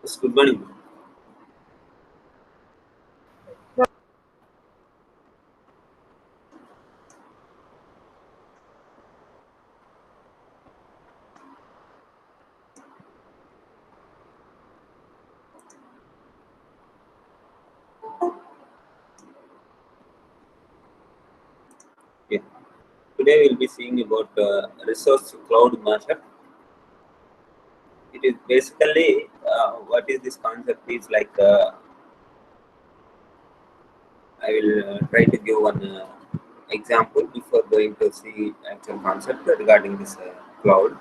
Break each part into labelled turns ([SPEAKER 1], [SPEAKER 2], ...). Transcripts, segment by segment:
[SPEAKER 1] Yes, good morning. Yeah. Today we'll be seeing about resource cloud mashup. It is basically what is this concept is like. I will try to give one example before going to see actual concept regarding this cloud.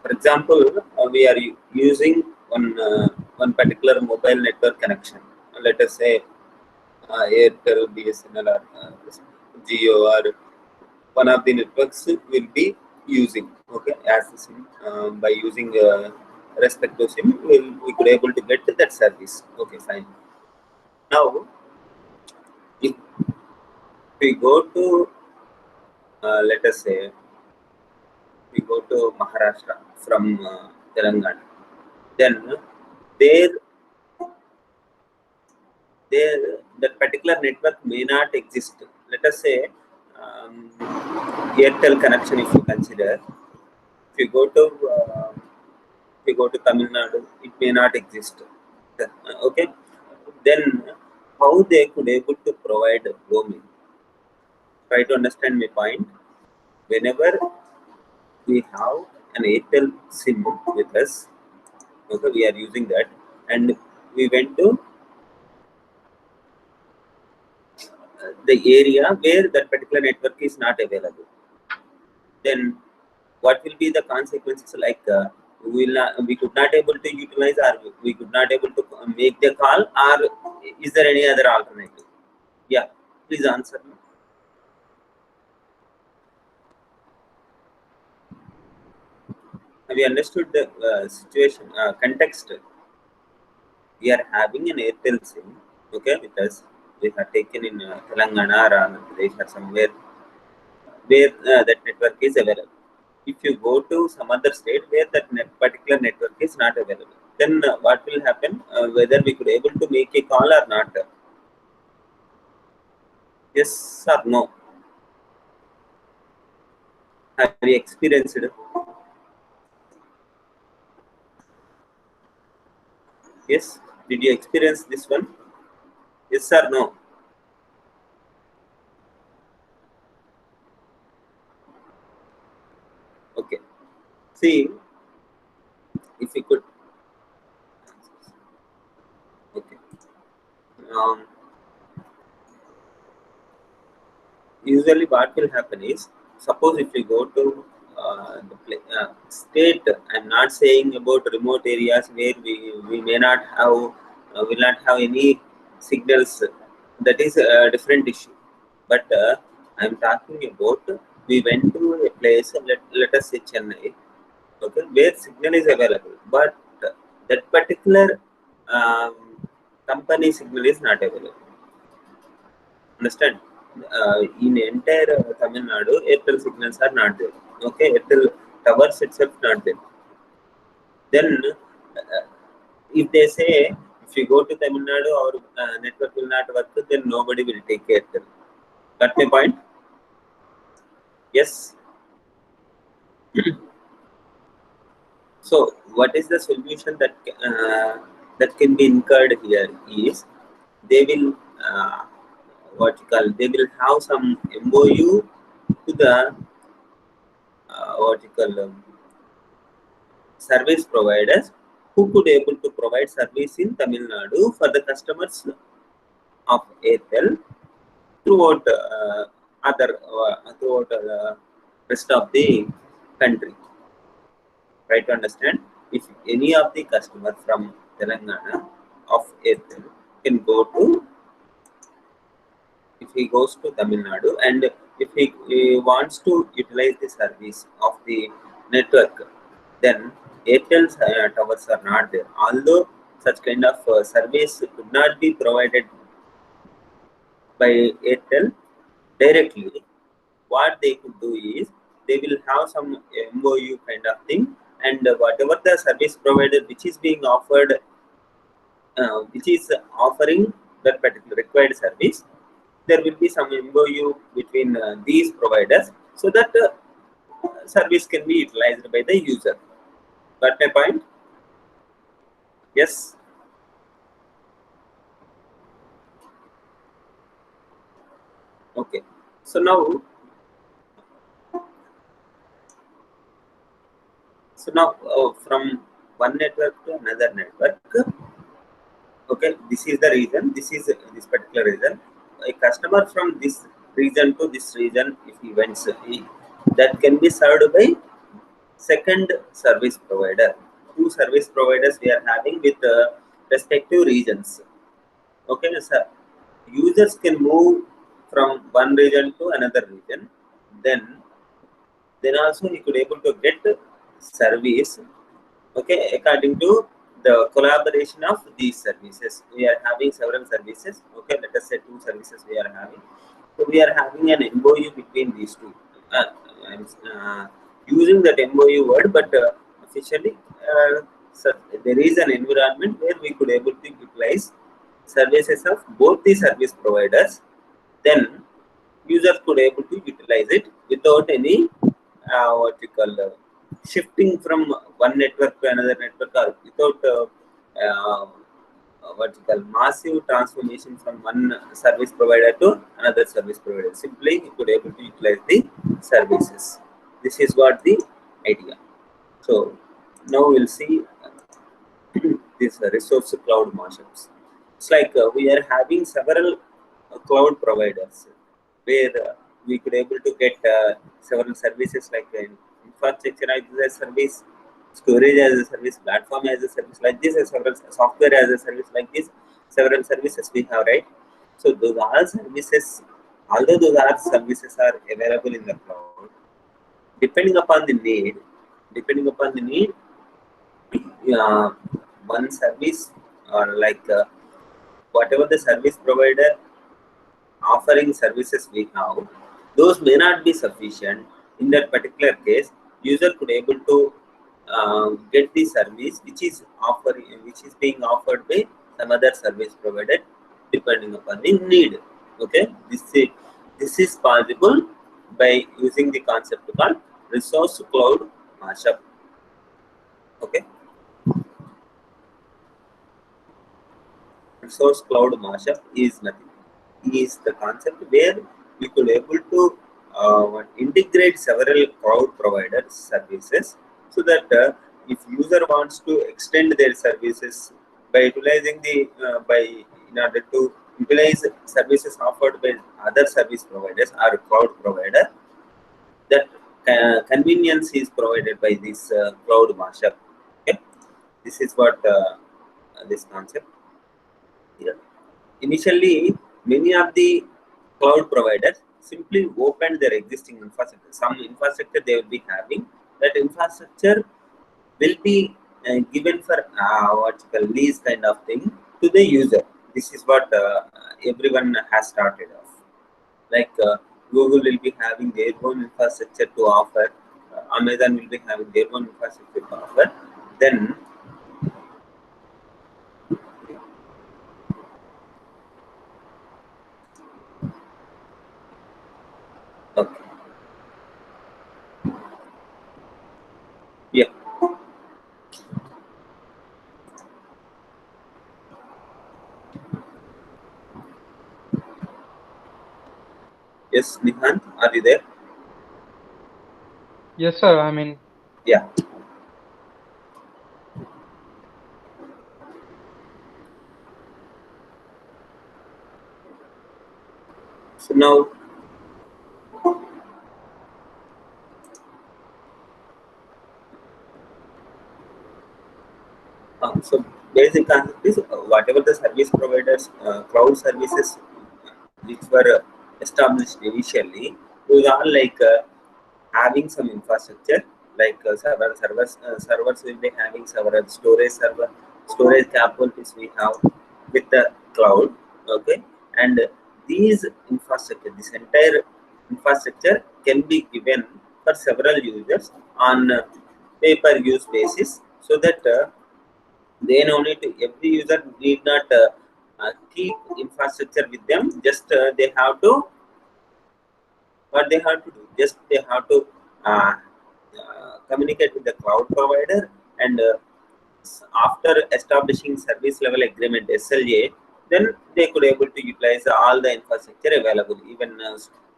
[SPEAKER 1] For example, we are using one particular mobile network connection. Let us say Airtel, BSNL, or Geo, or one of the networks will be using. Okay, as the SIM, by using respective SIM, we could able to get that service. Okay, fine. Now, if we go to let us say we go to Maharashtra from Telangana, then there that particular network may not exist. Let us say Airtel connection, if you consider, if you go to Tamil Nadu, it may not exist. Okay, then how they could able to provide roaming? Try to understand my point. Whenever we have an Airtel SIM with us, okay, we are using that, and we went to the area where that particular network is not available. Then what will be the consequences? Like we could not able to utilize, or we could not able to make the call, or is there any other alternative? Yeah, please answer me. Have you understood the situation context? We are having an Airtel SIM, okay, with us. We have taken in Telangana or Andhra Pradesh or somewhere where that network is available. If you go to some other state where that particular network is not available, then what will happen? Whether we could able to make a call or not? Yes or no? Have you experienced it? Yes. Did you experience this one? Yes or no? Okay. See, if you could. Okay. Um, Usually what will happen is, suppose if we go to state, I'm not saying about remote areas where we may not have will not have any signals. That is a different issue. But I'm talking about, we went to a place, let us say Chennai, okay, where signal is available, but that particular um, company signal is not available. Understand? In entire Tamil Nadu, Airtel signals are not there. Okay, Airtel towers itself not there. Then, if they say, if you go to Tamil Nadu, our network will not work, then nobody will take Airtel. Got my point? Yes. So, what is the solution that can be incurred here is, they will what you call, they will have some MOU to the what you call service providers who could able to provide service in Tamil Nadu for the customers of Airtel throughout throughout rest of the country. Try to understand, if any of the customer from Telangana of Airtel can go to, if he goes to Tamil Nadu, and if he wants to utilize the service of the network, then Airtel's towers are not there. Although such kind of service could not be provided by Airtel directly, what they could do is, they will have some MOU kind of thing, and whatever the service provider which is being offered, which is offering that particular required service, there will be some MOU between these providers, so that service can be utilized by the user. Got my point? Yes. Okay. So now, from one network to another network. Okay, this is the reason. This is this particular reason. A customer from this region to this region, if he wants, that can be served by second service provider. Two service providers we are having with respective regions. Okay, sir. Users can move from one region to another region. Then also he could able to get service. Okay, according to the collaboration of these services. We are having several services. Okay, let us say two services we are having. So we are having an MOU between these two. I'm using that MOU word, but officially so there is an environment where we could able to utilize services of both the service providers. Then users could able to utilize it without any what we call shifting from one network to another network, or without what we call massive transformation from one service provider to another service provider. Simply you could able to utilize the services. This is what the idea. So now we'll see this resource cloud mashups. It's like we are having several cloud providers where we could able to get several services like infrastructure as a service, storage as a service, platform as a service, like this, several software as a service, like this, several services we have, right? So those are services. Although those are services are available in the cloud, depending upon the need, depending upon the need, uh, one service, or like whatever the service provider offering services we have, those may not be sufficient. In that particular case, user could able to get the service which is being offered by some other service provider, depending upon the need. Okay, this is possible by using the concept called resource cloud mashup. Okay, resource cloud mashup is nothing. Is the concept where we could able to integrate several cloud providers services, so that if user wants to extend their services by utilizing the by in order to utilize services offered by other service providers or cloud provider, that convenience is provided by this cloud mashup. Okay, this is what this concept here. Initially, many of the cloud providers simply opened their existing infrastructure. Some infrastructure they will be having, that infrastructure will be given for what you call lease kind of thing to the user. This is what everyone has started off. Like Google will be having their own infrastructure to offer. Amazon will be having their own infrastructure to offer. Then okay, yeah. Yes, Nihant, are you there?
[SPEAKER 2] Yes, sir. I mean,
[SPEAKER 1] Yeah. So now, so basic concept is whatever the service providers, cloud services which were established initially, those are like having some infrastructure, like servers will be having several storage capabilities we have with the cloud. Okay, and these infrastructure, this entire infrastructure can be given for several users on pay-per-use basis, so that they no need to, every user need not keep infrastructure with them. Just they have to, what they have to do, just they have to communicate with the cloud provider, and after establishing service level agreement SLA, then they could able to utilize all the infrastructure available, even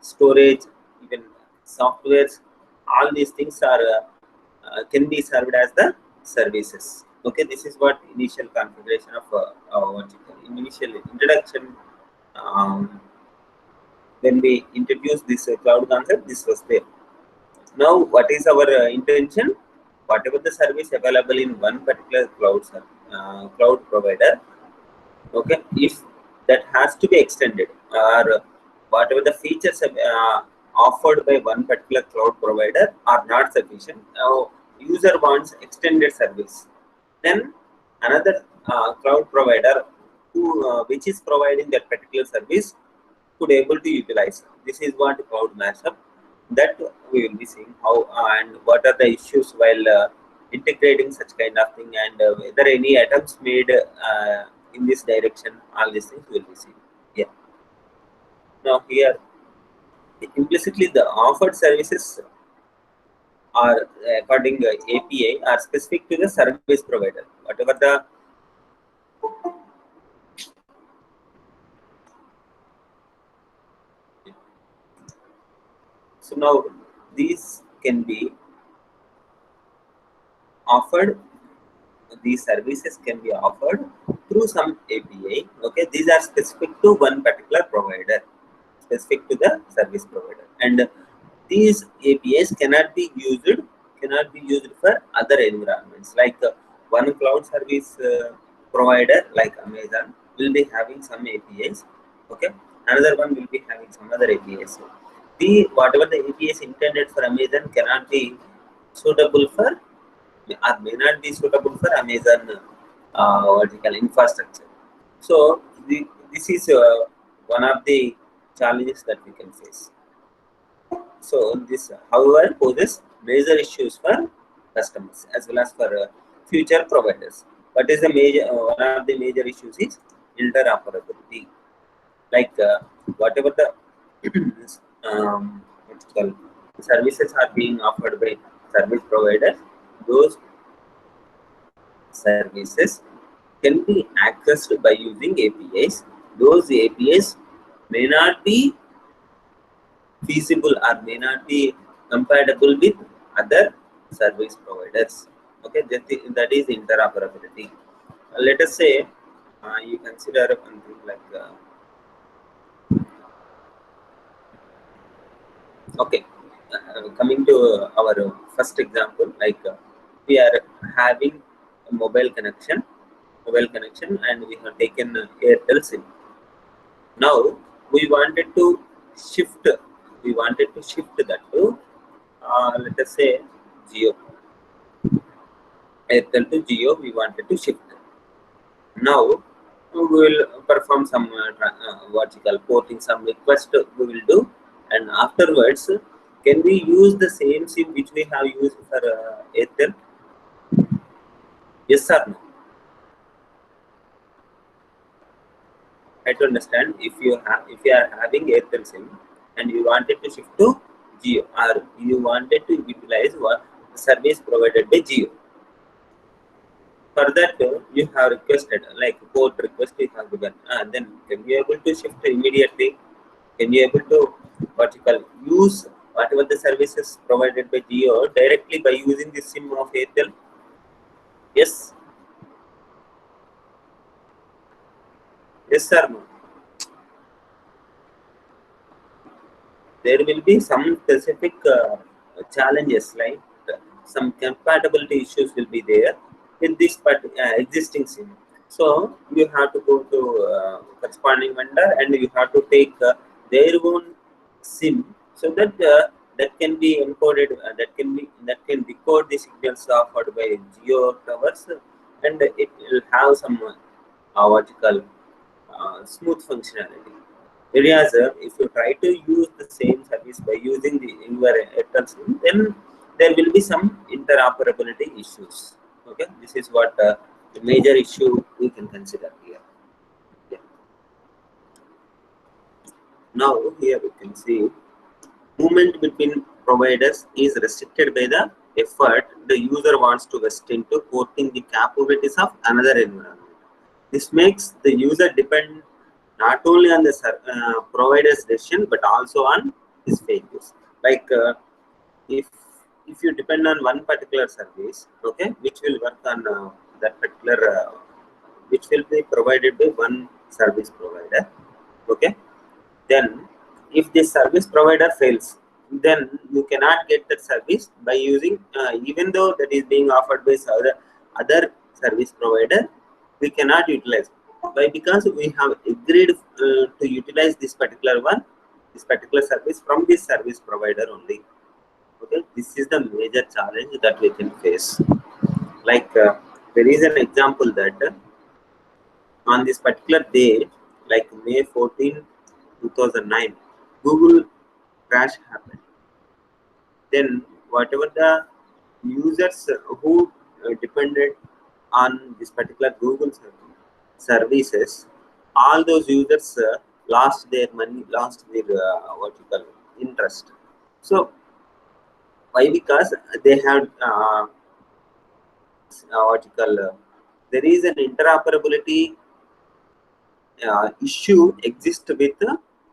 [SPEAKER 1] storage, even softwares. All these things are can be served as the services. Okay, this is what initial configuration of what you call initial introduction. um, when we introduced this cloud concept, this was there. Now, what is our intention? Whatever the service available in one particular cloud provider, okay, if that has to be extended, or whatever the features offered by one particular cloud provider are not sufficient, now user wants extended service, then another cloud provider which is providing that particular service could able to utilize. This is what cloud mashup, that we will be seeing how and what are the issues while integrating such kind of thing, and whether any attempts made in this direction. All these things we will be seeing. Yeah. Now here, implicitly the offered services are according to API are specific to the service provider. Whatever the so now these can be offered, these services can be offered through some API. Okay, these are specific to one particular provider, specific to the service provider, and these APIs cannot be used for other environments. Like one cloud service provider like Amazon will be having some APIs. Okay, another one will be having some other APIs. So the whatever the APIs intended for Amazon cannot be suitable for, or may not be suitable for Amazon vertical infrastructure. So this is one of the challenges that we can face. So this, however, poses major issues for customers as well as for future providers. What is the major? One of the major issues is interoperability. Like whatever the what's it called, services are being offered by service providers, those services can be accessed by using APIs. Those APIs may not be feasible or may not be compatible with other service providers. Okay, that is interoperability. Let us say you consider one thing like okay, coming to our first example, like we are having a mobile connection, and we have taken Airtel SIM. Now we wanted to shift. We wanted to shift that to let us say Geo. Airtel to Geo. We wanted to shift. Now we will perform some what you call porting, some request we will do, and afterwards, can we use the same SIM which we have used for Airtel? Yes or no? I don't understand. If you are having Airtel SIM and you wanted to shift to Geo, or you wanted to utilize what service provided by Geo. For that, you have requested like port request you have given, then can you able to shift immediately? Can you able to what you call use whatever the services provided by Geo directly by using the SIM of Airtel? Yes, yes or no? There will be some specific challenges, like some compatibility issues will be there in this existing SIM. So you have to go to corresponding vendor, and you have to take their own SIM, so that that can be encoded, that can decode the signals offered by Geo towers, and it will have some what you call smooth functionality. Whereas if you try to use the same service by using the your Airtel SIM, then there will be some interoperability issues. Okay, this is what the major issue we can consider here. Yeah. Now here we can see movement between providers is restricted by the effort the user wants to invest into porting the capabilities of another environment. This makes the user depend not only on the provider's decision but also on his failures. Like if you depend on one particular service, okay, which will work on that particular, which will be provided by one service provider, okay, then if this service provider fails, then you cannot get that service by using, even though that is being offered by other service provider, we cannot utilize. Why? Because we have agreed to utilize this particular one, this particular service from this service provider only. Okay, this is the major challenge that we can face. Like there is an example that on this particular day, like May 14, 2009, Google crash happened. Then whatever the users who depended on this particular Google services, all those users lost their money, lost their what you call interest. So why? Because they had what you call there is an interoperability issue exist with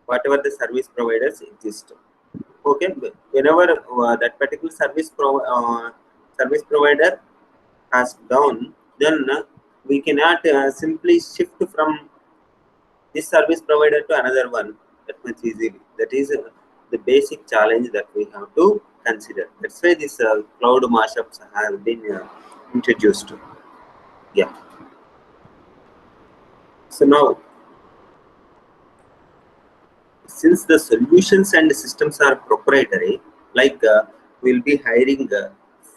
[SPEAKER 1] whatever the service providers exist. Okay, whenever that particular service provider has down, then we cannot simply shift from this service provider to another one that much easily. That is the basic challenge that we have to consider. That's why this cloud mashups have been introduced. Yeah. So now, since the solutions and systems are proprietary, like we'll be hiring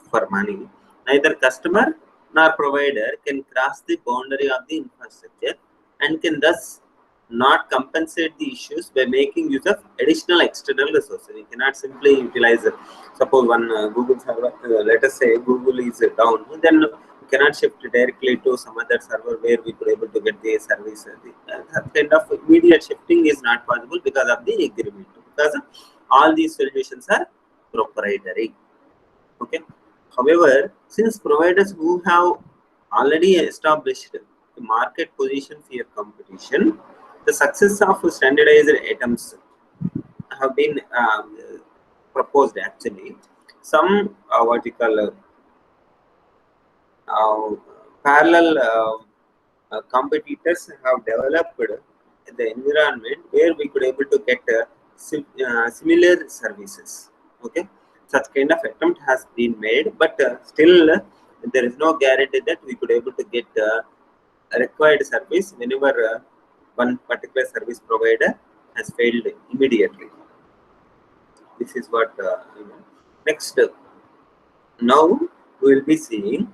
[SPEAKER 1] for money, neither customer nor provider can cross the boundary of the infrastructure and can thus not compensate the issues by making use of additional external resources. We cannot simply utilize, suppose one Google server, let us say Google is down, then we cannot shift directly to some other server where we could able to get the service. That kind of immediate shifting is not possible because of the agreement. Because all these solutions are proprietary. Okay. However, since providers who have already established a market position for competition, the success of standardized items have been proposed actually. Some what you call parallel competitors have developed the environment where we could able to get similar services. Okay, such kind of attempt has been made, but still there is no guarantee that we could able to get required service whenever one particular service provider has failed immediately. This is what next. Now we will be seeing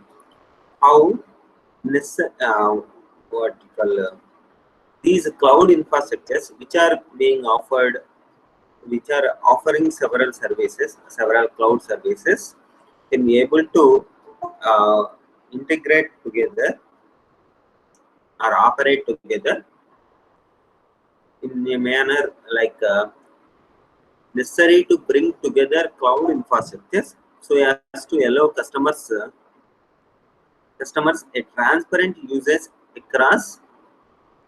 [SPEAKER 1] how what you call these cloud infrastructures which are being offered, which are offering several services, several cloud services, can be able to integrate together or operate together in a manner like necessary to bring together cloud infrastructures so as to allow customers a transparent usage across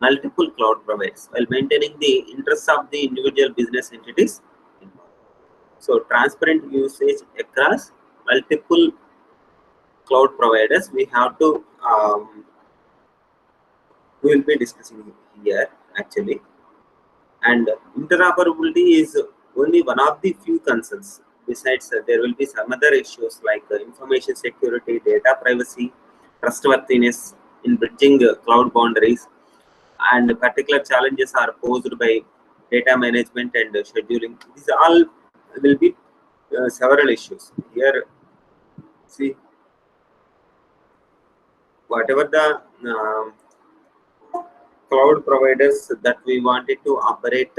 [SPEAKER 1] multiple cloud providers while maintaining the interests of the individual business entities. So transparent usage across multiple cloud providers, we have to we will be discussing here actually. And interoperability is only one of the few concerns. Besides, there will be some other issues like information security, data privacy, trustworthiness in bridging cloud boundaries, and particular challenges are posed by data management and scheduling. These all will be several issues. Here, see, whatever the cloud providers that we wanted to operate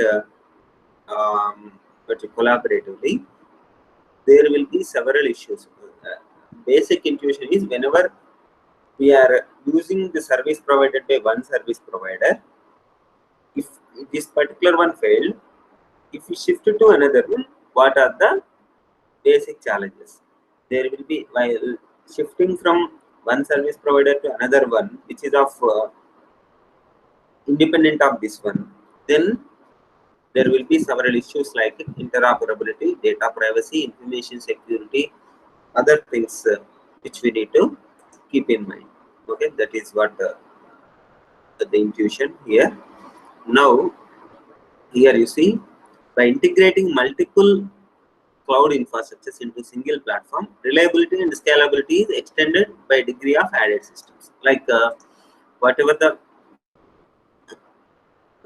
[SPEAKER 1] but collaboratively, there will be several issues. Basic intuition is whenever we are using the service provided by one service provider, if this particular one failed, if we shift to another one, what are the basic challenges? There will be, while shifting from one service provider to another one, which is of independent of this one, then there will be several issues like interoperability, data privacy, information security, other things which we need to keep in mind. Okay, that is what the intuition here. Now, here you see, by integrating multiple cloud infrastructures into single platform, reliability and scalability is extended by degree of added systems. Like whatever the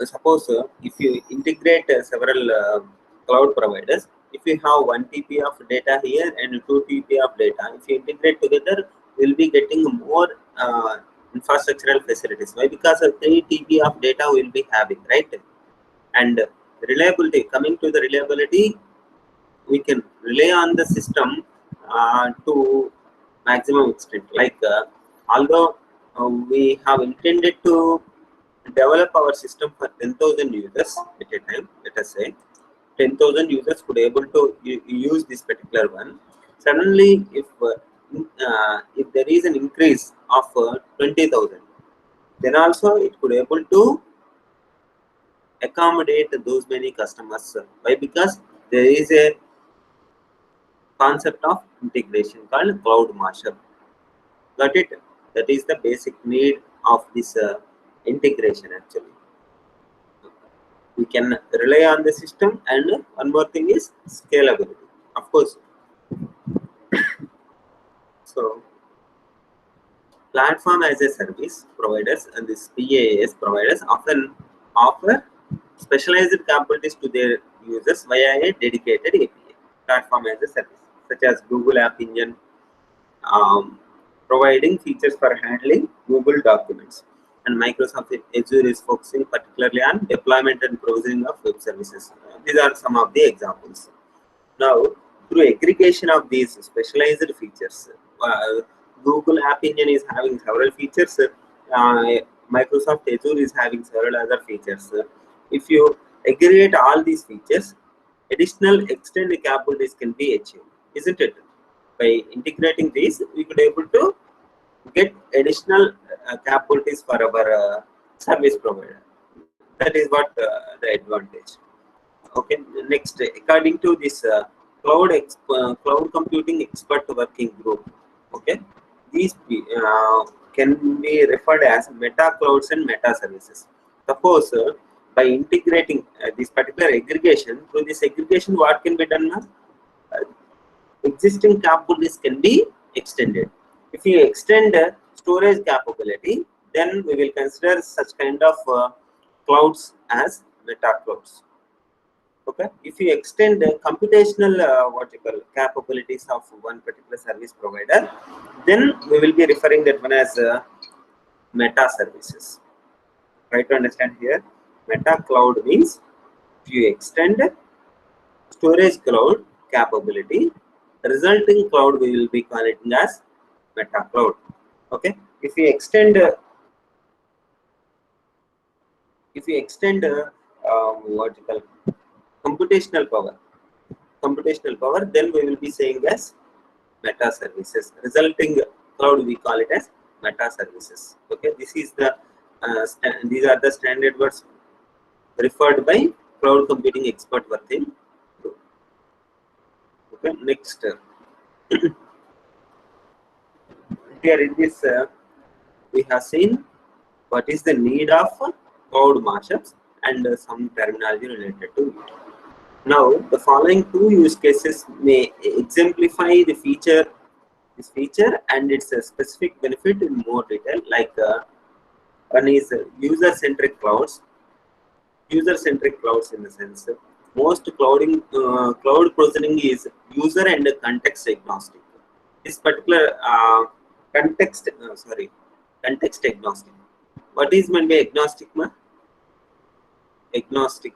[SPEAKER 1] suppose if you integrate several cloud providers, if you have 1 TB of data here and 2 TB of data, if you integrate together, we'll be getting more infrastructural facilities. Why? Because of 3 TB of data we'll be having, right? And reliability, coming to the reliability, we can rely on the system to maximum extent. Like although we have intended to develop our system for 10,000 users at a time, let us say 10,000 users could able to use this particular one. Suddenly, if there is an increase of 20,000, then also it could able to accommodate those many customers. Why? Because there is a concept of integration called cloud mashup. Got it? That is the basic need of this integration actually. We can rely on the system, and one more thing is scalability, of course. So, platform as a service providers and this PaaS providers often offer specialized capabilities to their users via a dedicated API. Platform as a service, such as Google App Engine, providing features for handling Google documents, and Microsoft Azure is focusing particularly on deployment and provisioning of web services. These are some of the examples. Now, through aggregation of these specialized features, Google App Engine is having several features. Microsoft Azure is having several other features. If you aggregate all these features, additional extended capabilities can be achieved, isn't it? By integrating these, we could able to get additional capabilities for our service provider. That is what the advantage. Okay, next, according to this cloud computing expert working group, okay, these can be referred as meta clouds and meta services. Suppose by integrating this particular aggregation, through this aggregation, what can be done now? Existing capabilities can be extended. If you extend storage capability, then we will consider such kind of clouds as meta clouds. Okay, if you extend computational capabilities of one particular service provider, then we will be referring that one as meta services. Try to understand here. Meta cloud means if you extend storage cloud capability, resulting cloud we will be calling as meta cloud. Okay, if we extend computational power, then we will be saying as meta services. Resulting cloud we call it as meta services. Okay, this is the these are the standard words referred by cloud computing expert working group. Okay, next. Here in this, we have seen what is the need of cloud mashups and some terminology related to it. Now, the following two use cases may exemplify this feature and its specific benefit in more detail. Like one is user-centric clouds. User-centric clouds in the sense most cloud provisioning is user and context agnostic. This particular context agnostic. What is meant by agnostic, ma? Agnostic.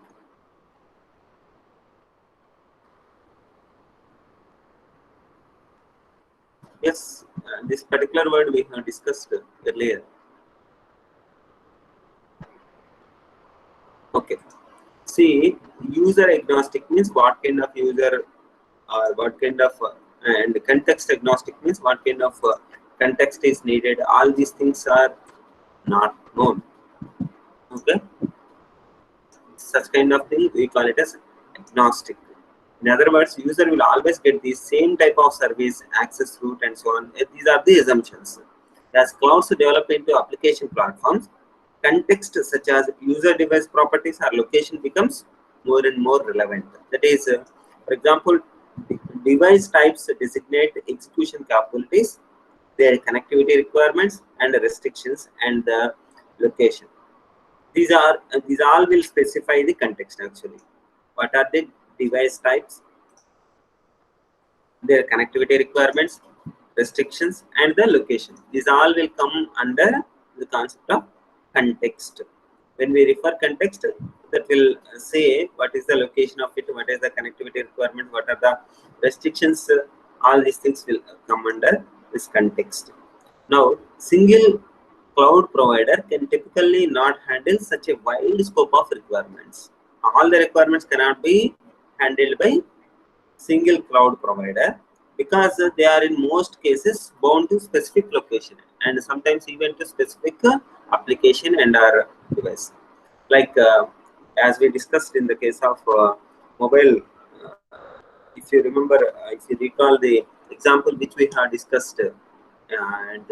[SPEAKER 1] Yes, this particular word we have discussed earlier. Okay. See, user agnostic means what kind of user or what kind of and context agnostic means what kind of context is needed. All these things are not known. Okay, such kind of thing we call it as agnostic. In other words, user will always get the same type of service, access route, and so on. These are the assumptions. As clouds develop into application platforms, context such as user device properties or location becomes more and more relevant. That is, for example, device types designate execution capabilities, their connectivity requirements and restrictions, and the location. These all will specify the context actually. What are the device types, their connectivity requirements, restrictions, and the location. These all will come under the concept of context. When we refer context, that will say what is the location of it, what is the connectivity requirement, what are the restrictions. All these things will come under this context. Now, single cloud provider can typically not handle such a wide scope of requirements. All the requirements cannot be handled by single cloud provider because they are in most cases bound to specific location and sometimes even to specific application and our device. Like as we discussed in the case of mobile, uh, if you remember, if you recall the example which we have discussed and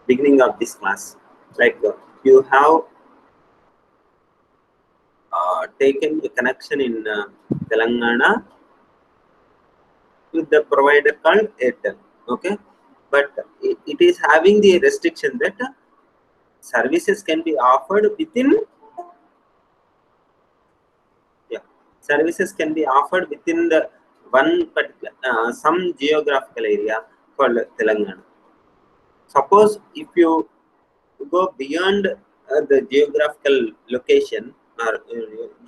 [SPEAKER 1] beginning of this class, like you have taken a connection in Telangana with the provider called Airtel. Okay, but it is having the restriction that services can be offered within, yeah, services can be offered within the one particular some geographical area called Telangana. Suppose if you go beyond the geographical location or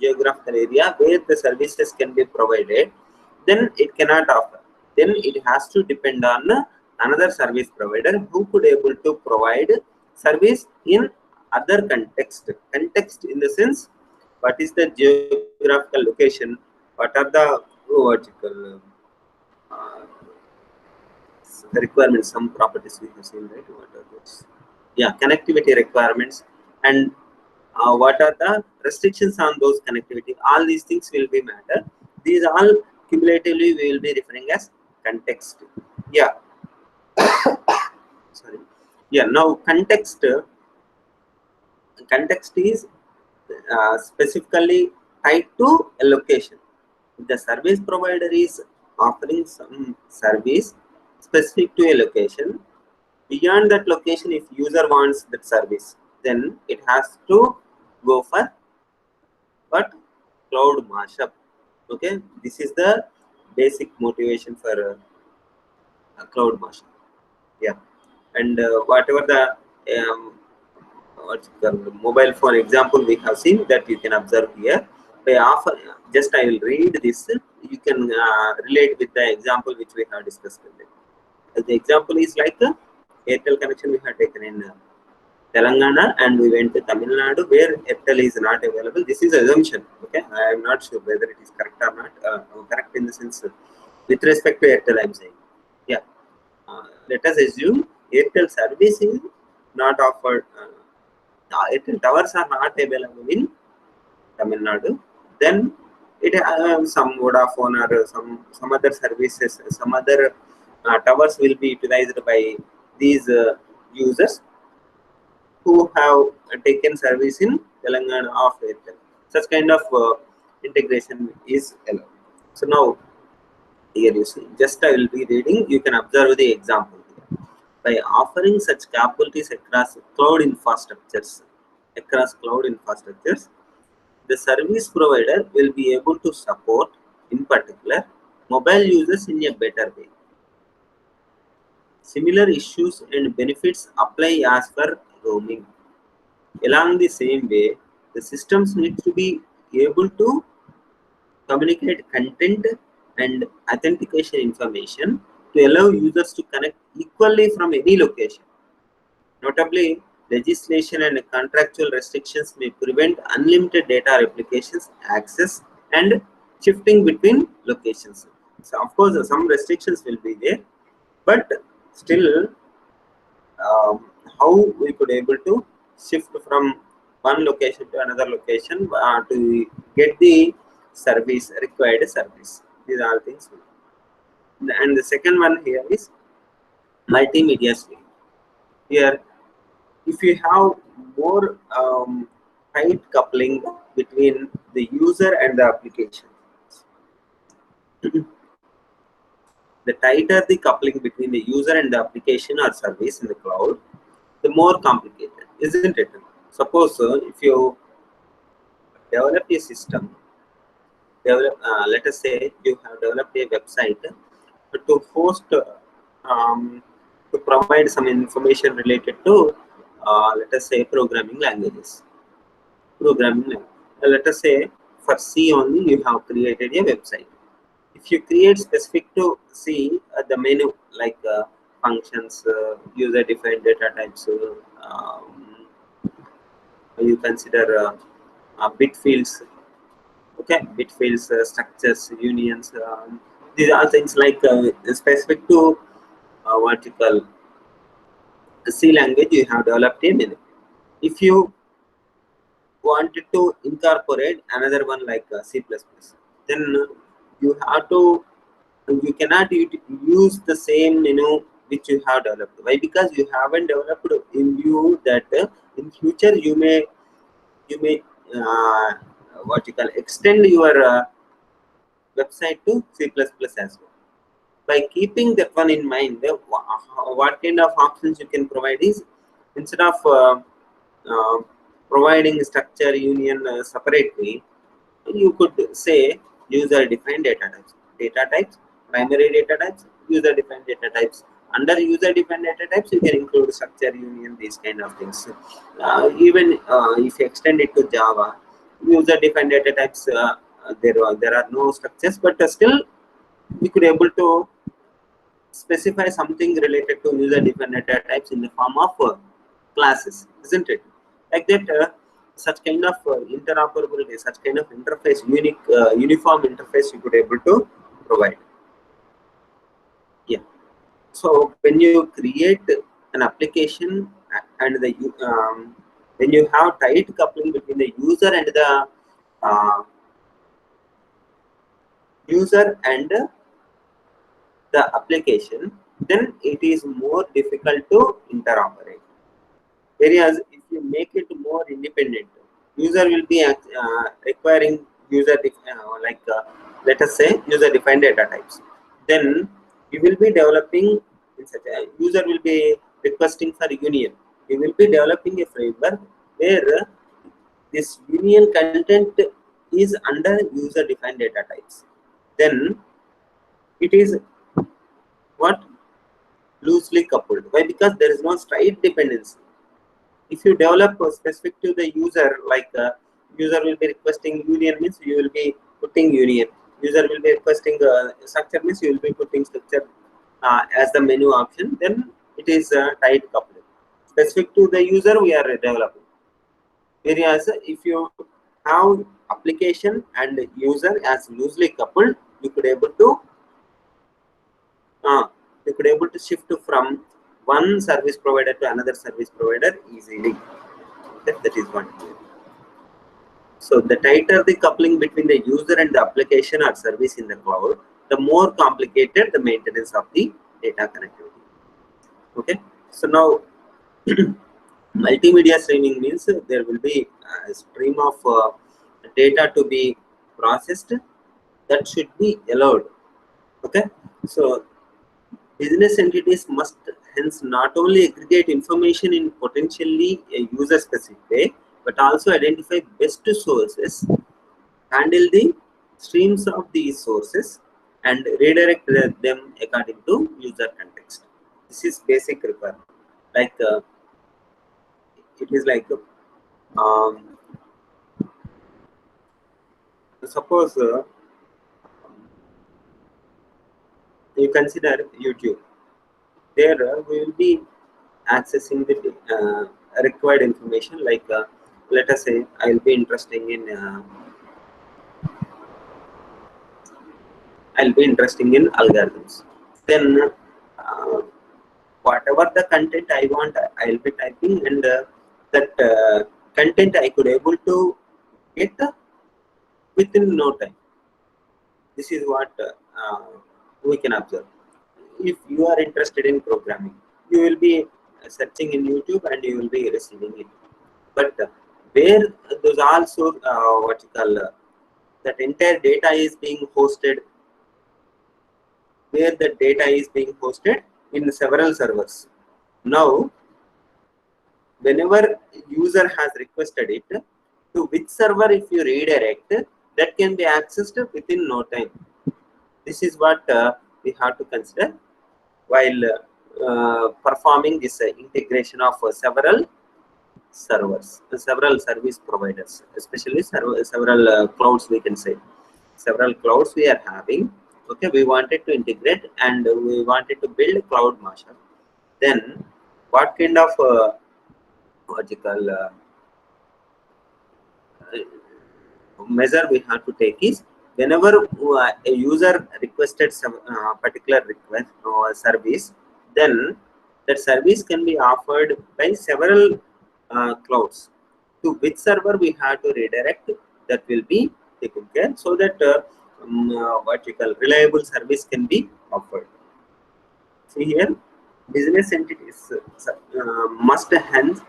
[SPEAKER 1] geographical area where the services can be provided, then it cannot offer. Then it has to depend on another service provider who could able to provide service in other context. Context in the sense, what is the geographical location? What are the requirements? Some properties we have seen, right? What are those? Yeah, connectivity requirements and what are the restrictions on those connectivity. All these things will be matter. These all cumulatively we will be referring as context. Yeah, sorry. Yeah, now context is specifically tied to a location. If the service provider is offering some service specific to a location, beyond that location, if user wants that service, then it has to go for what? Cloud mashup. Okay, this is the basic motivation for cloud mashup. Yeah, and whatever the what's the mobile phone example we have seen that you can observe here. By offer, just I will read this. You can relate with the example which we have discussed earlier. The example is like the Airtel connection we have taken in Telangana and we went to Tamil Nadu where Airtel is not available. This is assumption. Okay, I am not sure whether it is correct or not. Correct in the sense with respect to Airtel, I am saying. Yeah, let us assume Airtel service is not offered. Airtel towers are not available in Tamil Nadu. Then it some Vodafone or some other services, some other towers will be utilized by these users who have taken service in Telangana of Airtel. Such kind of integration is allowed. So now here you see, just I will be reading, you can observe the example here. By offering such capabilities across cloud infrastructures, the service provider will be able to support, in particular, mobile users in a better way. Similar issues and benefits apply as per roaming. Along the same way, the systems need to be able to communicate content and authentication information to allow users to connect equally from any location. Notably, legislation and contractual restrictions may prevent unlimited data replications, access, and shifting between locations. So, of course, some restrictions will be there, but still, how we could able to shift from one location to another location to get the service, required service. These are things. And the second one here is multimedia stream. Here, if you have more tight coupling between the user and the application, the tighter the coupling between the user and the application or service in the cloud, the more complicated, isn't it? Suppose if you develop a system, let us say you have developed a website to host, to provide some information related to, let us say, programming languages. Let us say for C only you have created a website. If you create specific to C, the menu like functions, user-defined data types, you consider bit fields, okay, bit fields, structures, unions. These are things like specific to what you call C language. You have developed a menu. If you wanted to incorporate another one like C++, then you have to, you cannot use the same menu which you have developed. Why? Because you haven't developed in view that in future you may what you call extend your website to C++ as well. By keeping that one in mind, what kind of options you can provide is, instead of uh, providing structure union separately, you could say user defined data types, primary data types, user defined data types. Under user defined data types, you can include structure union, these kind of things. Even if you extend it to Java, user defined data types, there are no structures, but still we could able to specify something related to user defined data types in the form of classes, isn't it? Like that, such kind of interoperability, such kind of interface, uniform interface you could able to provide. Yeah. So when you create an application and the when you have tight coupling between the uh, user and the application, then it is more difficult to interoperate. Whereas if you make it more independent, user will be requiring like let us say user defined data types. Then you will be developing in such a, user will be requesting for union. You will be developing a framework where this union content is under user defined data types. Then it is what loosely coupled. Why? Because there is no straight dependency. If you develop specific to the user, like user will be requesting union, means you will be putting union. User will be requesting structure, means you will be putting structure as the menu option. Then it is tight coupled. Specific to the user, we are developing. Whereas if you have application and user as loosely coupled, you could able to shift from one service provider to another service provider easily. That is one. So the tighter the coupling between the user and the application or service in the cloud, the more complicated the maintenance of the data connectivity. Okay. So now multimedia streaming means there will be a stream of data to be processed that should be allowed. Okay. So business entities must hence not only aggregate information in potentially a user-specific way, but also identify best sources, handle the streams of these sources, and redirect them according to user context. This is basic requirement. Like it is like um, suppose you consider YouTube. There we will be accessing the required information, like let us say I will be interested in algorithms. Then whatever the content I want, I'll be typing, and that content I could able to get within no time. This is what we can observe. If you are interested in programming, you will be searching in YouTube and you will be receiving it. But where those also what you call that entire data is being hosted, where the data is being hosted in several servers. Now, whenever user has requested it, to which server if you redirect, that can be accessed within no time. This is what we have to consider while performing this integration of several servers, several service providers, especially several clouds, we can say. Several clouds we are having. Okay, we wanted to integrate and we wanted to build a cloud mashup. Then, what kind of what you call measure we have to take is, whenever a user requested some particular request or service, then that service can be offered by several clouds. To which server we have to redirect, that will be taken care, so that what you call reliable service can be offered. See here, business entities must hence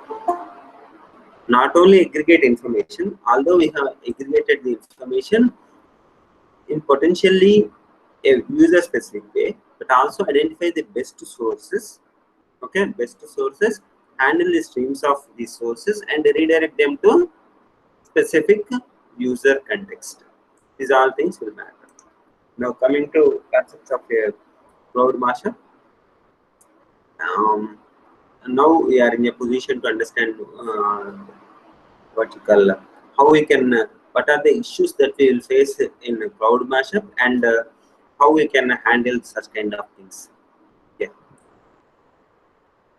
[SPEAKER 1] not only aggregate information, although we have aggregated the information in potentially a user specific way, but also identify the best sources. Okay, best sources, handle the streams of these sources and redirect them to specific user context. These all things will matter. Now coming to concepts of a cloud master. Now we are in a position to understand what you call how we can what are the issues that we will face in a cloud mashup, and how we can handle such kind of things. Yeah.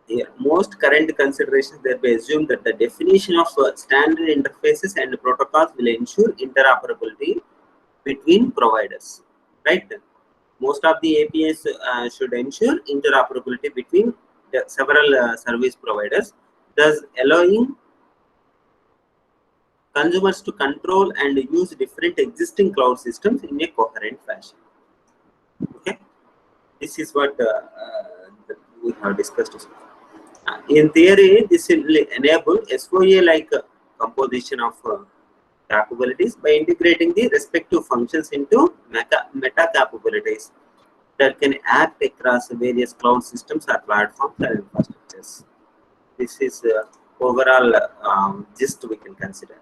[SPEAKER 1] Yeah. Most current considerations that we assume that the definition of standard interfaces and protocols will ensure interoperability between providers, right? Most of the APIs should ensure interoperability between the several service providers, thus allowing consumers to control and use different existing cloud systems in a coherent fashion. Okay, this is what we have discussed. In theory, this will enable SOA like composition of capabilities by integrating the respective functions into meta capabilities that can act across various cloud systems or platforms and infrastructures. This is overall gist we can consider.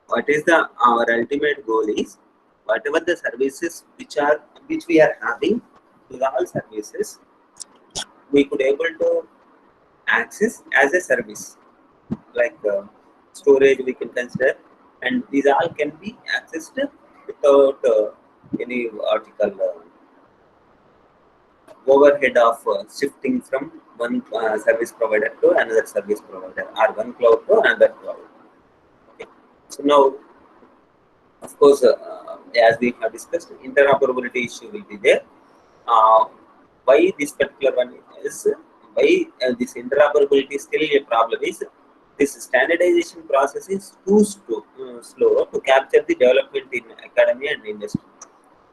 [SPEAKER 1] What is our ultimate goal is, whatever the services which we are having, these all services we could able to access as a service, like storage we can consider, and these all can be accessed without any article overhead of shifting from one service provider to another service provider, or one cloud to another cloud. Okay. So now, of course, as we have discussed, interoperability issue will be there. Why this particular one is, why this interoperability is still a problem is, this standardization process is too slow to capture the development in academia and industry.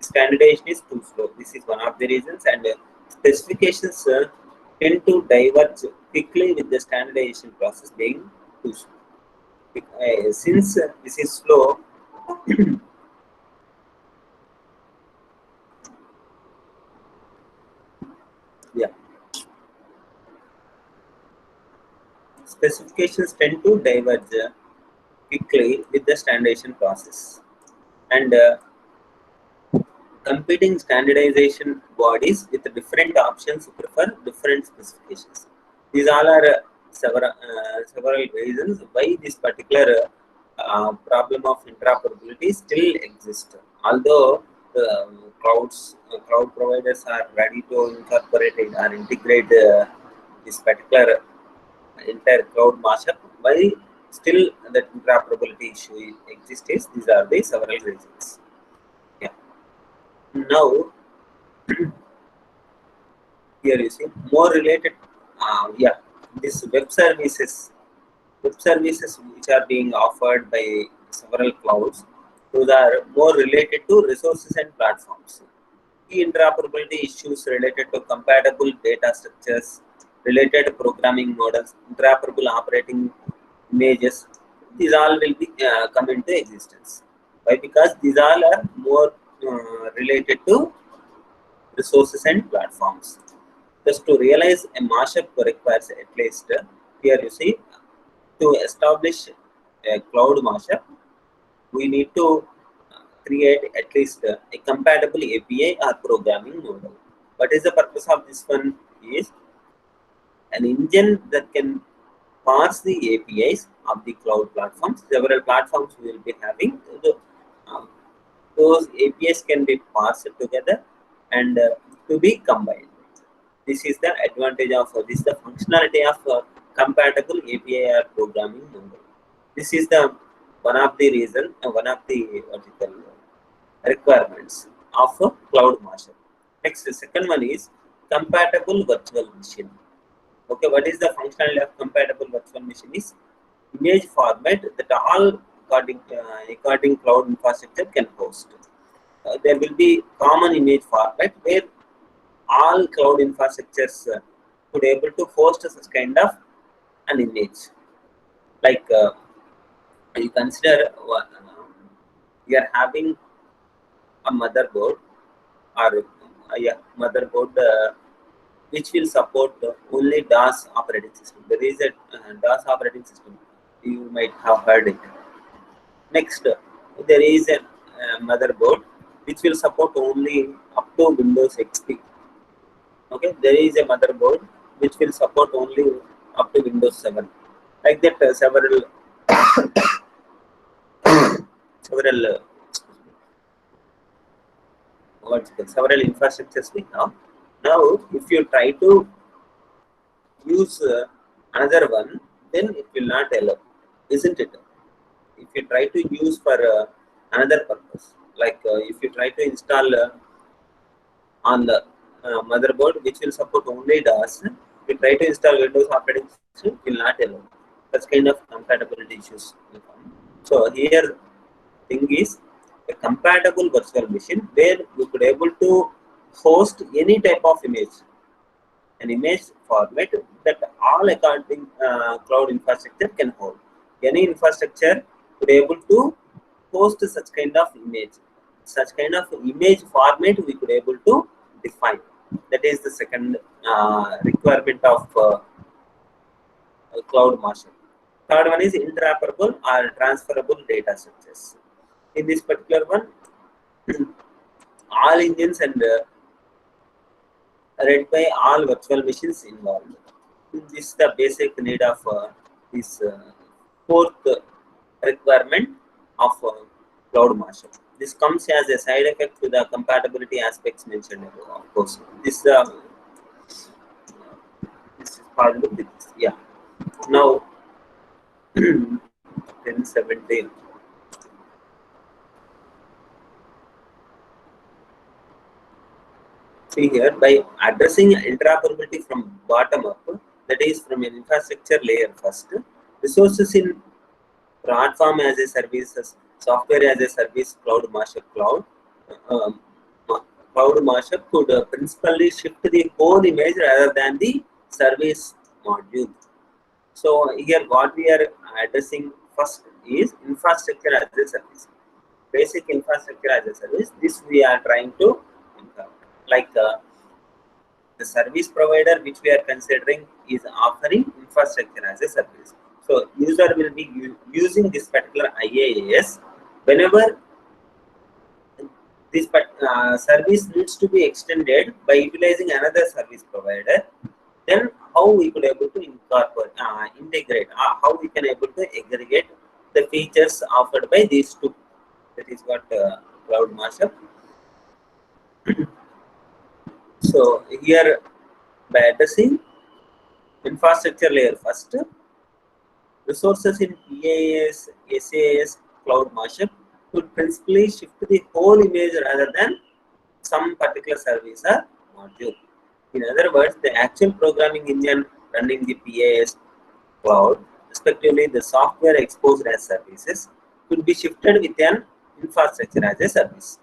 [SPEAKER 1] Standardization is too slow. This is one of the reasons, and specifications tend to diverge quickly with the standardization process being too slow. Since this is slow, yeah, specifications tend to diverge quickly with the standardization process, and competing standardization bodies with different options prefer different specifications. These all are several reasons why this particular problem of interoperability still exists. Although cloud providers are ready to incorporate it or integrate this particular entire cloud mashup. Why still that interoperability issue exists is these are the several reasons. Yeah. Now here you see more related. Yeah, this web services which are being offered by several clouds, those are more related to resources and platforms. Key interoperability issues related to compatible data structures, related programming models, interoperable operating images, these all will be come into existence. Why? Because these all are more related to resources and platforms. Just to realize a mashup requires at least here you see to establish a cloud mashup, we need to create at least a compatible API or programming model. What is the purpose of this one? Is an engine that can parse the APIs of the cloud platforms. Several platforms will be having um, those APIs can be parsed together and to be combined. This is the advantage of this is the functionality of compatible API or programming model. This is the one of the reason, one of the what you call, requirements of a cloud mashup. Next, the second one is compatible virtual machine. Okay, what is the functionality of compatible virtual machine? Is image format that all according cloud infrastructure can host. There will be common image format where all cloud infrastructures could able to host such kind of an image. Like you consider we are having a motherboard or yeah, motherboard which will support only DOS operating system. There is a DOS operating system. You might have heard it. Next, there is a motherboard which will support only up to Windows XP. Okay, there is a motherboard which will support only up to Windows 7. Like that, several several infrastructures we have. Now, if you try to use another one, then it will not allow, isn't it? If you try to use for another purpose, like if you try to install on the motherboard which will support only DOS, if you try to install Windows operating system, it will not allow. Such kind of compatibility issues will come. So here, thing is a compatible virtual machine where you could able to host any type of image, an image format that all accounting cloud infrastructure can hold. Any infrastructure would able to host such kind of image. Such kind of image format we could able to define. That is the second requirement of cloud mashup. Third one is interoperable or transferable data structures. In this particular one, all engines and read by all virtual machines involved. This is the basic need of this fourth requirement of cloud mashup. This comes as a side effect to the compatibility aspects mentioned above. Of course, this is possible with this. Yeah. Now, 1017. See here, by addressing interoperability from bottom up, that is from an infrastructure layer first, resources in platform as a service, software as a service, cloud mashup, um, cloud mashup could principally shift the whole image rather than the service module. So here, what we are addressing first is infrastructure as a service, basic infrastructure as a service. This we are trying to like the service provider which we are considering is offering infrastructure as a service. So user will be using this particular IaaS whenever this service needs to be extended by utilizing another service provider. Then how we could able to incorporate, integrate, how we can able to aggregate the features offered by these two. That is what cloud mashup. So here, by addressing infrastructure layer first, resources in PaaS, SaaS, cloud mashup could principally shift the whole image rather than some particular service or module. In other words, the actual programming engine running the PaaS cloud, respectively the software exposed as services, could be shifted with an infrastructure as a service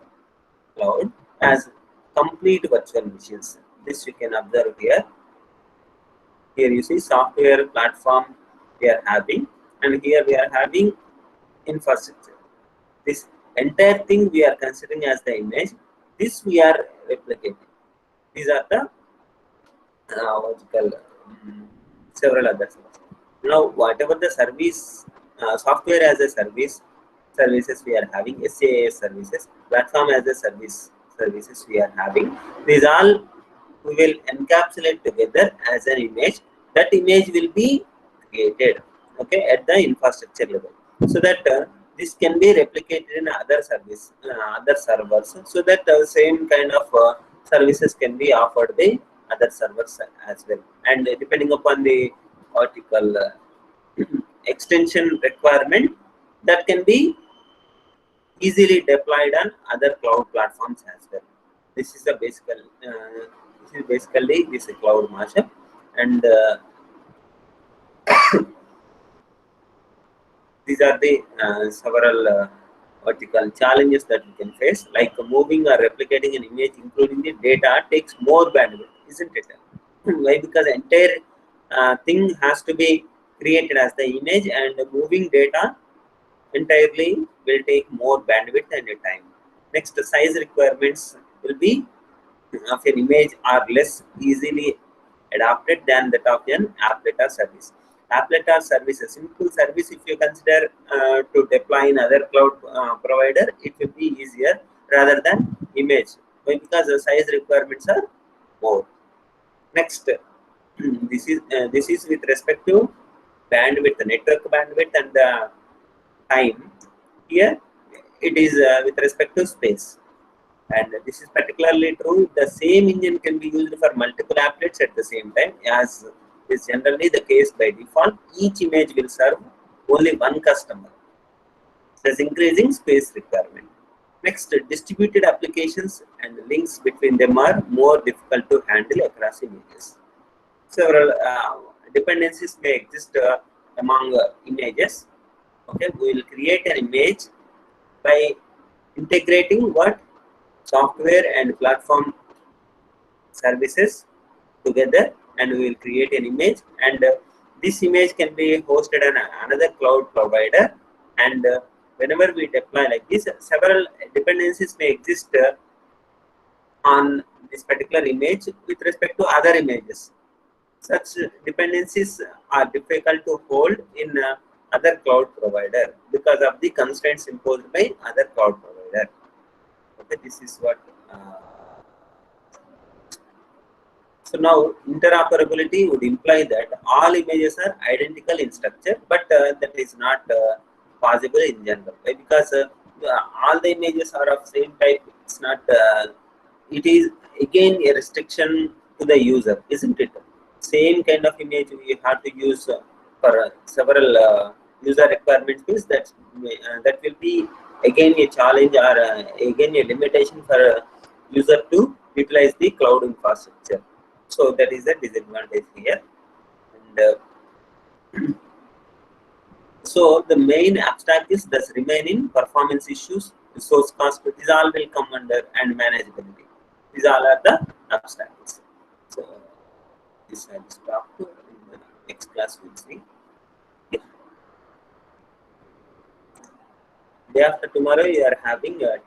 [SPEAKER 1] cloud as complete virtual machines. This you can observe here. Here you see software platform we are having, and here we are having infrastructure. This entire thing we are considering as the image. This we are replicating. These are the what you call several others. Now, whatever the service, software as a services we are having, SaaS services, platform as a services we are having. These all we will encapsulate together as an image. That image will be created, okay, at the infrastructure level, so that this can be replicated in other servers, so that same kind of services can be offered by other servers as well. And depending upon the article extension requirement, that can be easily deployed on other cloud platforms as well. This is the basically this cloud mashup, and these are the several vertical challenges that we can face, like moving or replicating an image, including the data, takes more bandwidth, isn't it? Why? Because entire thing has to be created as the image, and moving data entirely will take more bandwidth and time. Next, the size requirements will be of an image are less easily adapted than that of an applet or service. Applet or service, a simple service, if you consider to deploy in other cloud provider, it will be easier rather than image. Why? Because the size requirements are more. Next, this is with respect to bandwidth, the network bandwidth, and the time. Here, it is with respect to space. And this is particularly true if the same engine can be used for multiple applets at the same time, as is generally the case by default. Each image will serve only one customer, thus increasing space requirement. Next, distributed applications and links between them are more difficult to handle across images. Several dependencies may exist among images. Okay, we will create an image by integrating what software and platform services together, and we will create an image, and this image can be hosted on another cloud provider, and whenever we deploy like this, several dependencies may exist on this particular image with respect to other images. Such dependencies are difficult to hold in other cloud provider because of the constraints imposed by other cloud provider. Okay, this is what. So now interoperability would imply that all images are identical in structure, but that is not possible in general. Why? Because all the images are of same type. It's not. It is again a restriction to the user, isn't it? Same kind of image we have to use for several user requirements. Means that will be again a challenge, or again a limitation for a user to utilize the cloud infrastructure. So that is a disadvantage here. And so the main obstacles thus remain in performance issues, resource cost. These all will come under, and manageability. These all are the obstacles. So this I will stop. In the next class we'll see. Day after tomorrow, you are having